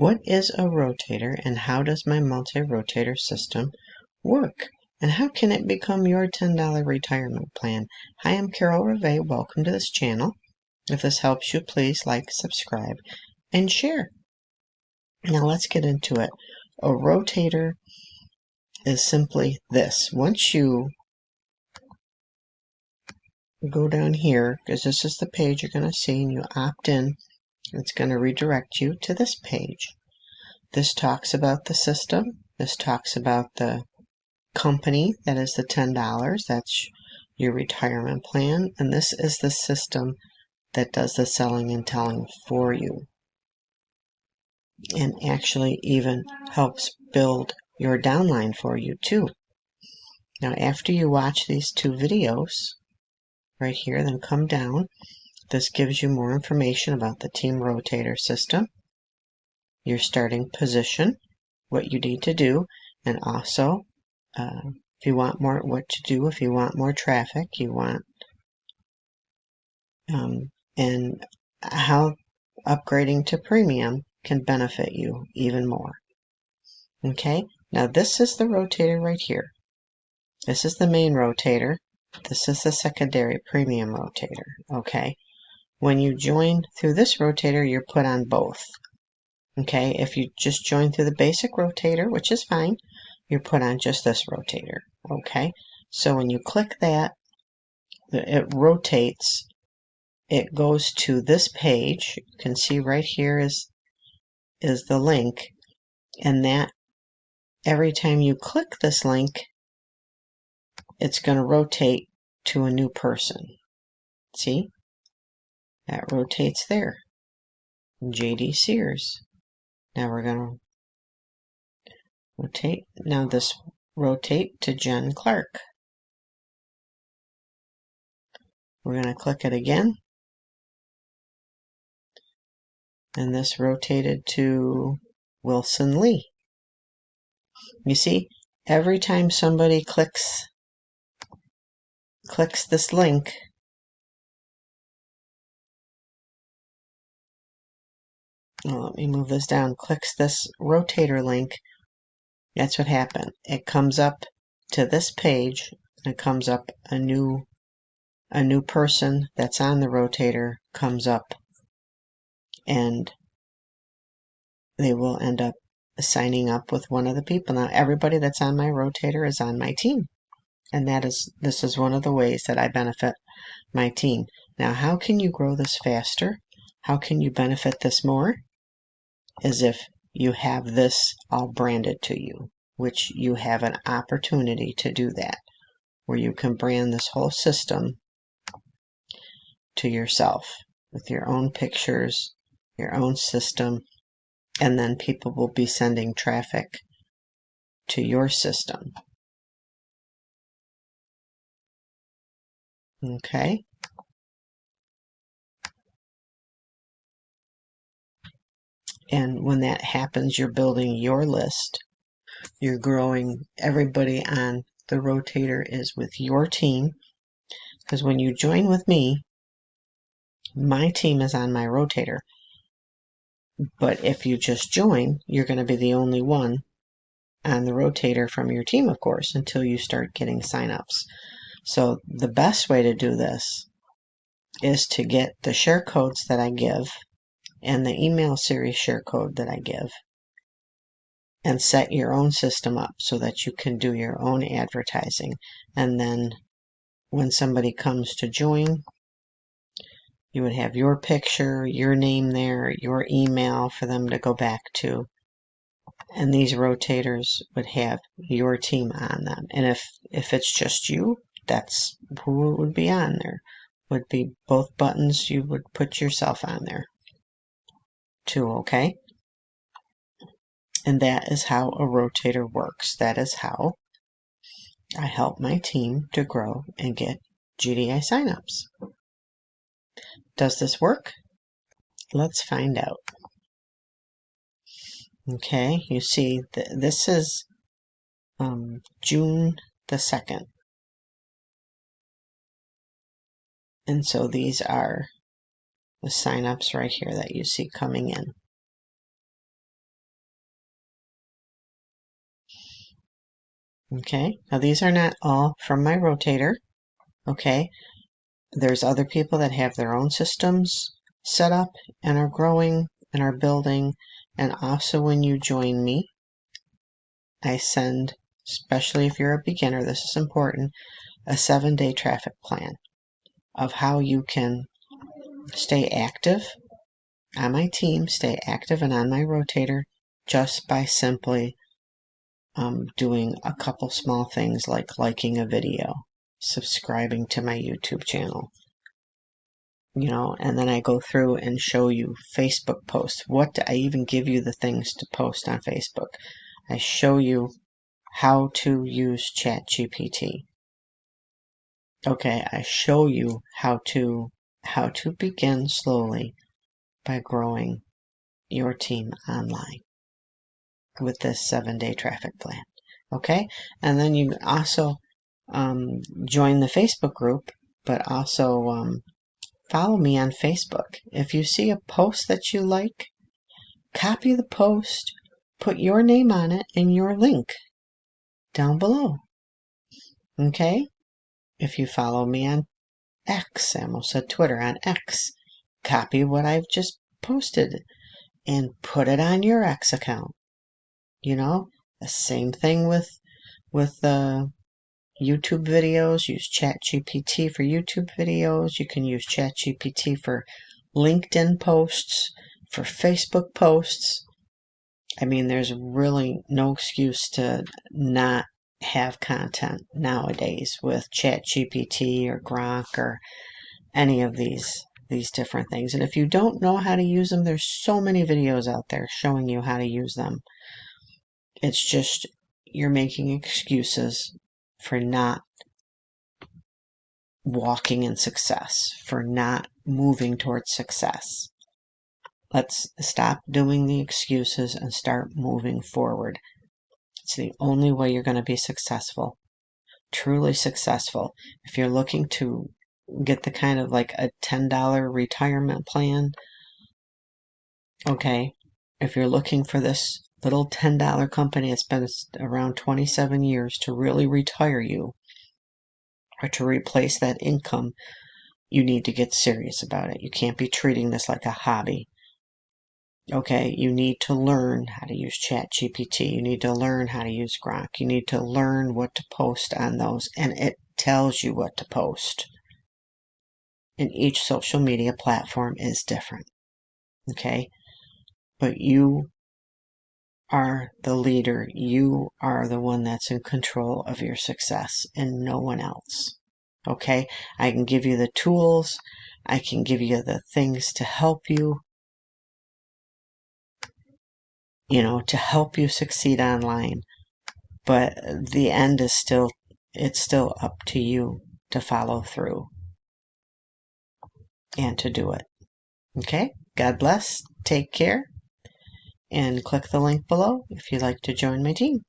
What is a rotator and how does my multi-rotator system work? And how can it become your $10 retirement plan? Hi, I'm Carol Rivet. Welcome to this channel. If this helps you, please like, subscribe, and share. Now let's get into it. A rotator is simply this. Once you go down here, because this is the page you're going to see, and you opt in, it's going to redirect you to this page. This talks about the system. This talks about the company, that is the $10. That's your retirement plan. And this is the system that does the selling and telling for you. And actually even helps build your downline for you too. Now after you watch these two videos right here, then come down. This gives you more information about the team rotator system, your starting position, what you need to do, and also if you want more, what to do if you want more traffic, you want, and how upgrading to premium can benefit you even more. Okay, now this is the rotator right here. This is the main rotator. This is the secondary premium rotator. Okay, when you join through this rotator, you're put on both. Okay, if you just join through the basic rotator, which is fine, you're put on just this rotator. Okay, so when you click that, it rotates. It goes to this page. You can see right here is the link, and that every time you click this link, it's going to rotate to a new person. See? That rotates there. JD Sears. Now we're going to rotate. Now this rotate to Jen Clark. We're going to click it again. And this rotated to Wilson Lee. You see, every time somebody clicks this link, let me move this down, clicks this rotator link, that's what happened. It comes up to this page, and it comes up a new person that's on the rotator comes up, and they will end up signing up with one of the people. Now everybody that's on my rotator is on my team, and this is one of the ways that I benefit my team. Now how can you grow this faster? How can you benefit this more? Is if you have this all branded to you, which you have an opportunity to do that, where you can brand this whole system to yourself with your own pictures, your own system, and then people will be sending traffic to your system. Okay. And when that happens, you're building your list. You're growing. Everybody on the rotator is with your team. Because when you join with me, my team is on my rotator. But if you just join, you're going to be the only one on the rotator from your team, of course, until you start getting signups. So the best way to do this is to get the share codes that I give and the email series share code that I give, and set your own system up so that you can do your own advertising. And then when somebody comes to join, you would have your picture, your name there, your email for them to go back to. And these rotators would have your team on them. And if it's just you, that's who would be on there. Would be both buttons, you would put yourself on there too, okay? And that is how a rotator works. That is how I help my team to grow and get GDI signups. Does this work? Let's find out. Okay, you see, this is June the 2nd. And so these are the signups right here that you see coming in. Okay, now these are not all from my rotator. Okay, there's other people that have their own systems set up and are growing and are building. And also when you join me, I send, especially if you're a beginner, this is important, a 7-day traffic plan of how you can stay active on my team, stay active and on my rotator just by simply doing a couple small things like liking a video, subscribing to my YouTube channel, and then I go through and show you Facebook posts. I even give you the things to post on Facebook. I show you how to use ChatGPT. Okay, I show you how to begin slowly by growing your team online with this 7-day traffic plan. Okay, and then you also join the Facebook group, but also follow me on Facebook. If you see a post that you like, copy the post, put your name on it and your link down below. Okay, if you follow me on X, I almost said Twitter, on X, copy what I've just posted and put it on your X account. The same thing with YouTube videos. Use ChatGPT for YouTube videos. You can use ChatGPT for LinkedIn posts, for Facebook posts. I mean, there's really no excuse to not have content nowadays with ChatGPT or Grok or any of these different things. And if you don't know how to use them, there's so many videos out there showing you how to use them. It's just you're making excuses for not walking in success, for not moving towards success. Let's stop doing the excuses and start moving forward. It's the only way you're going to be successful, truly successful. If you're looking to get the kind of like a $10 retirement plan, okay, if you're looking for this little $10 company that's been around 27 years to really retire you or to replace that income, you need to get serious about it. You can't be treating this like a hobby. Okay, you need to learn how to use ChatGPT. You need to learn how to use Grok. You need to learn what to post on those, and it tells you what to post. And each social media platform is different. Okay, but you are the leader. You are the one that's in control of your success and no one else. Okay, I can give you the tools. I can give you the things to help you, to help you succeed online. But the end is it's still up to you to follow through and to do it. Okay, God bless. Take care. And click the link below if you'd like to join my team.